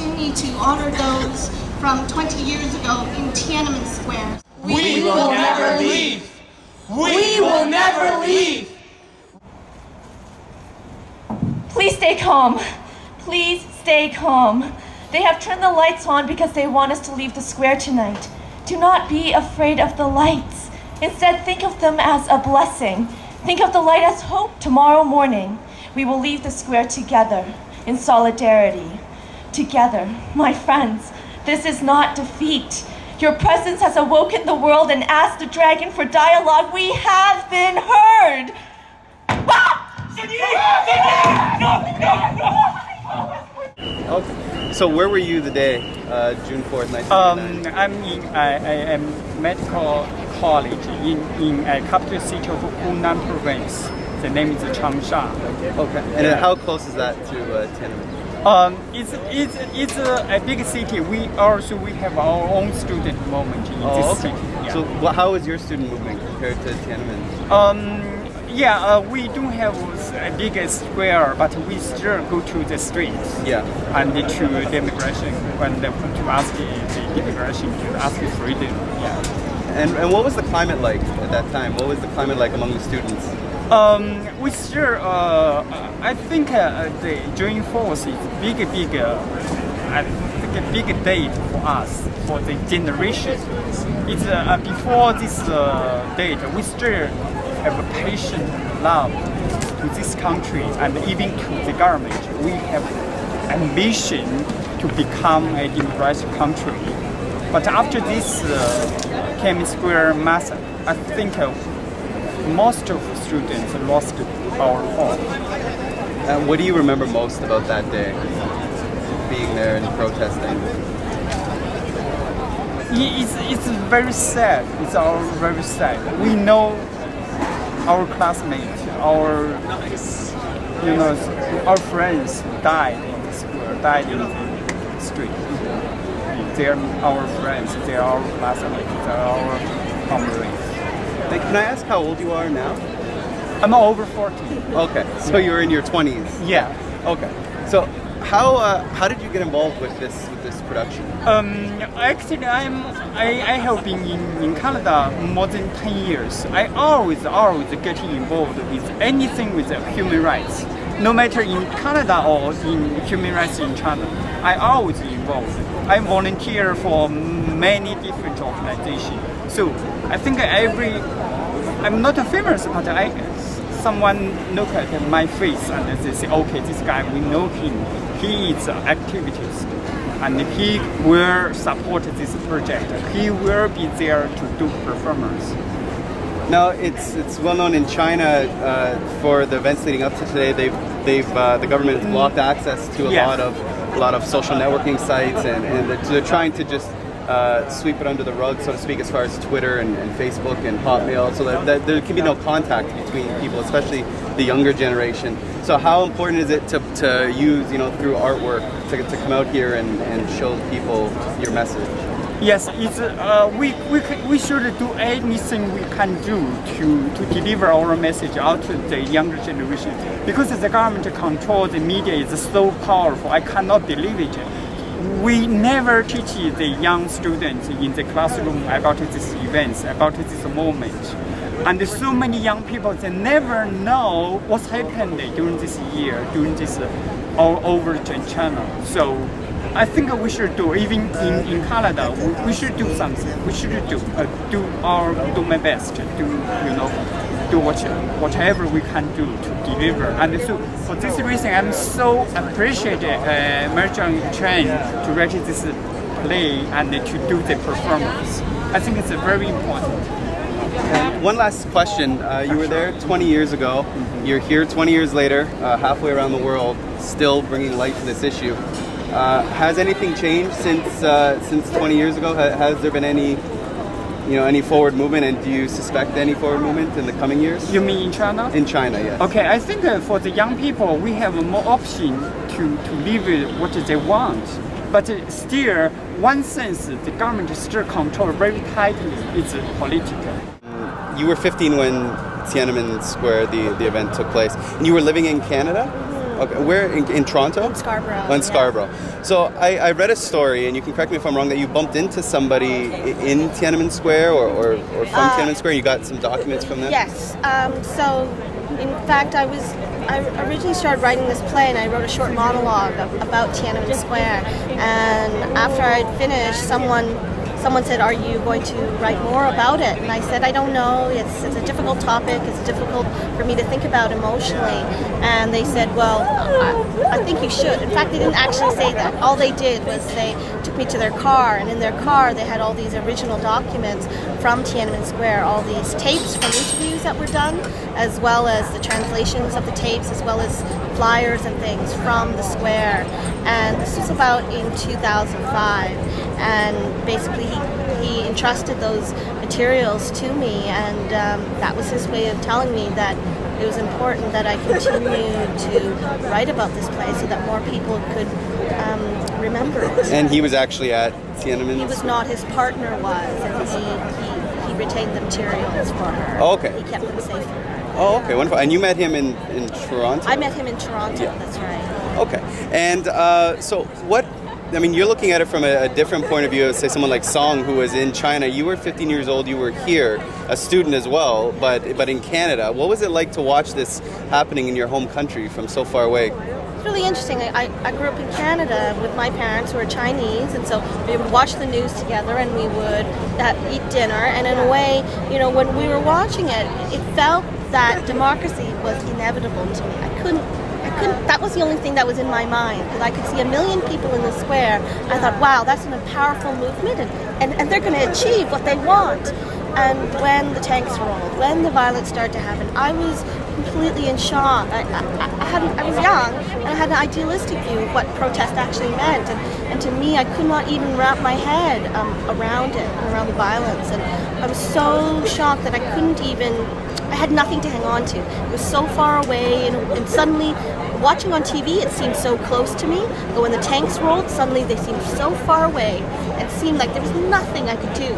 opportunity to honor those from 20 years ago in Tiananmen Square. We will never leave! We will never leave! Please stay calm. Please stay calm. They have turned the lights on because they want us to leave the square tonight. Do not be afraid of the lights. Instead, think of them as a blessing. Think of the light as hope. Tomorrow morning, we will leave the square together, in solidarity. Together, my friends, this is not defeat. Your presence has awoken the world and asked the dragon for dialogue. We have been heard. Okay. So where were you the day, June 4th, 1999? I am medical college in a capital city of Hunan province. The name is Changsha. Okay. And then how close is that to Tiananmen? It's a big city. We have our own student movement in this city. Yeah. So how is your student movement compared to Tiananmen? We don't have a big square, but we still go to the streets. Yeah. And to the immigration, to ask the immigration, to ask for freedom. Yeah. And what was the climate like at that time? What was the climate like among the students? We still, I think the June 4th is a big date for us, for the generation. It's before this date, we still have a patient love to this country and even to the government. We have ambition to become a democratic country. But after this Tiananmen Square massacre, I think most of the students lost our hope. And what do you remember most about that day, being there and protesting? It's very sad. It's all very sad. We know our classmates, our friends died in the square, died in the street. They're our friends. They're our classmates. They're our comrades. Can I ask how old you are now? I'm over 40. Okay, so you're in your 20s. Yeah. Okay. So how did you get involved with this production? Actually, I have been in Canada more than 10 years. I always getting involved with anything with human rights. No matter in Canada or in human rights in China, I always involved. I volunteer for many different organizations. So I think I'm not famous, but someone look at my face and they say, okay, this guy, we know him. He is an activist and he will support this project. He will be there to do performance. Now it's well known in China for the events leading up to today. The government has blocked access to a lot of social networking sites, and they're trying to just sweep it under the rug, so to speak, as far as Twitter and Facebook and Hotmail, so that there can be no contact between people, especially the younger generation. So how important is it to use, through artwork to come out here and show people your message? Yes, it's we should do anything we can do to deliver our message out to the younger generation, because the government control the media is so powerful. I cannot believe it. We never teach the young students in the classroom about these events, about this moment. And so many young people, they never know what's happened during this year, during this all over China. So I think we should do, even in Canada, we should do something. We should do my best to do whatever we can do to deliver. And so for this reason, I'm so appreciate Marjorie Chan to write this play and to do the performance. I think it's very important. And one last question. You were there 20 years ago. You're here 20 years later, halfway around the world, still bringing light to this issue. Has anything changed since 20 years ago? Has there been any forward movement, and do you suspect any forward movement in the coming years? You mean in China? In China, yes. Okay, I think for the young people, we have more option to live what they want. But still, one sense, the government still control very tightly. It's political. You were 15 when Tiananmen Square, the event took place. And you were living in Canada? Okay, where in Toronto? In Scarborough. Oh, in Scarborough. So I read a story, and you can correct me if I'm wrong, that you bumped into somebody in Tiananmen Square or from Tiananmen Square. You got some documents from them. Yes. So, in fact, I originally started writing this play, and I wrote a short monologue about Tiananmen Square. And after I'd finished, someone said, "Are you going to write more about it?" And I said, "I don't know. It's a difficult topic. It's difficult for me to think about emotionally." And they said, "Well, I think you should." In fact, they didn't actually say that. All they did was they took me to their car, and in their car they had all these original documents from Tiananmen Square, all these tapes from interviews that were done, as well as the translations of the tapes, as well as flyers and things from the square. And this was about in 2005. And basically he entrusted those materials to me, and that was his way of telling me that it was important that I continue to write about this place so that more people could remember it. And he was actually at Tiananmen? He was not, his partner was, and he retained the materials for her. Oh, okay. He kept them safe for her. Oh, okay, wonderful. And you met him in Toronto? I met him in Toronto, Yeah. That's right. Okay. And so what, I mean, you're looking at it from a different point of view of, say, someone like Song, who was in China. You were 15 years old, you were here, a student as well, but in Canada. What was it like to watch this happening in your home country from so far away? It's really interesting. I grew up in Canada with my parents who are Chinese, and so we would watch the news together, and we would eat dinner. And in a way, when we were watching it, it felt that democracy was inevitable to me. I couldn't. That was the only thing that was in my mind, because I could see 1 million people in the square. I thought, wow, that's a powerful movement, and they're going to achieve what they want. And when the tanks rolled, when the violence started to happen, I was completely in shock. I was young, and I had an idealistic view of what protest actually meant. And to me, I could not even wrap my head around it, around the violence. And I was so shocked that I had nothing to hang on to. It was so far away, and suddenly, watching on TV, it seemed so close to me. But when the tanks rolled, suddenly they seemed so far away, and it seemed like there was nothing I could do.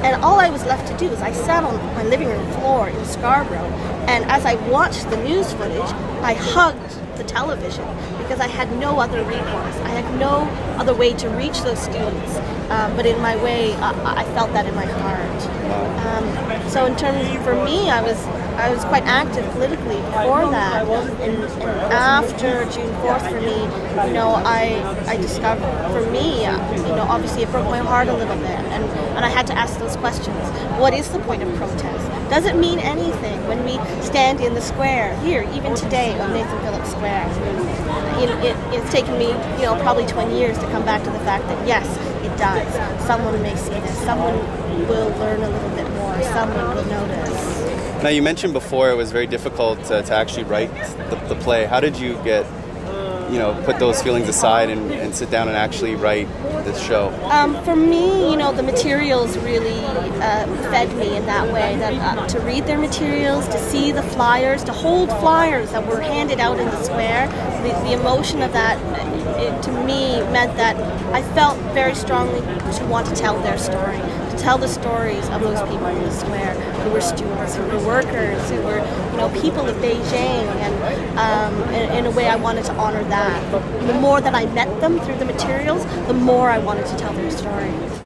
And all I was left to do was I sat on my living room floor in Scarborough, and as I watched the news footage, I hugged the television because I had no other recourse. I had no other way to reach those students. But in my way, I felt that in my heart. So in terms, for me, I was quite active politically before that, and after June 4th, for me, I discovered, for me, obviously it broke my heart a little bit, and I had to ask those questions. What is the point of protest? Does it mean anything when we stand in the square here, even today, on Nathan Phillips Square? It's taken me, probably 20 years to come back to the fact that yes, it does. Someone may see this. Someone will learn a little bit more. Someone will notice. Now, you mentioned before it was very difficult to actually write the play. How did you get, put those feelings aside and sit down and actually write this show? For me, the materials really fed me in that way. That to read their materials, to see the flyers, to hold flyers that were handed out in the square, the emotion of that, to me, meant that I felt very strongly to want to tell their story, to tell the stories of those people in the square who were students, who were workers, who were people of Beijing, and in a way I wanted to honor that. The more that I met them through the materials, the more I wanted to tell their stories.